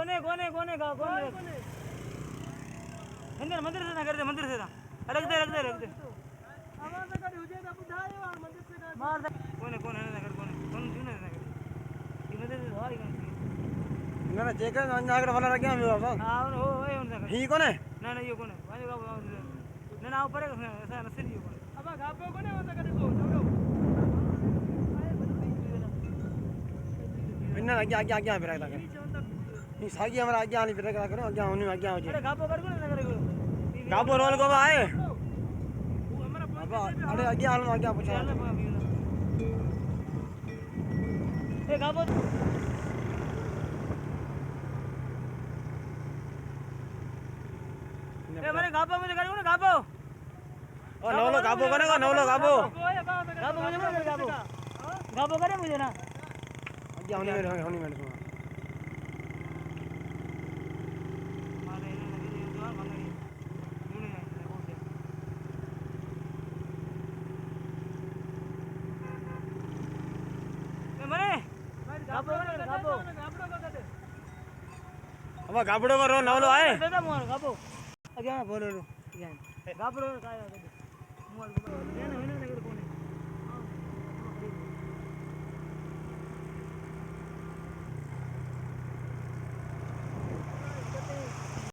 कोने कोने कोने का कोने मंदिर मंदिर से ना कर दे मंदिर से ना रख दे आवाज ना कर हुजे ना बुझाए और मंदिर से मार दे कोने कोने ना कर कोने कौन सुने ना कर ये मंदिर से हारी कौन ना चेक कर ना आगे वाला रख गया मैं बाबा हां हो ओए उनसे कर ही कोने ना ये कोने वाले का ना ऊपर ऐसा नसीब ये कोने अब गापो कोने होता कर दो छोड़ो इन्ना आगे फिर रखता कर सागी हमारा आगे आनी फिर रखा करो आगे आने आगे आओ जी अरे गापो कर कोने ना करेगो गापो रोल को आए अब अरे आगे आलो आगे पूछो ए गापो ए मेरे गापो मुझे करेगो ना गापो ओ नौलो गापो करेगा नौलो गापो गापो मुझे करे गापो करे मुझे ना आगे होनी मेरे सुना अब गाबड़ो को रो नवलो आए बेटा मोर गाबो अगे बोलो रो गाबड़ो का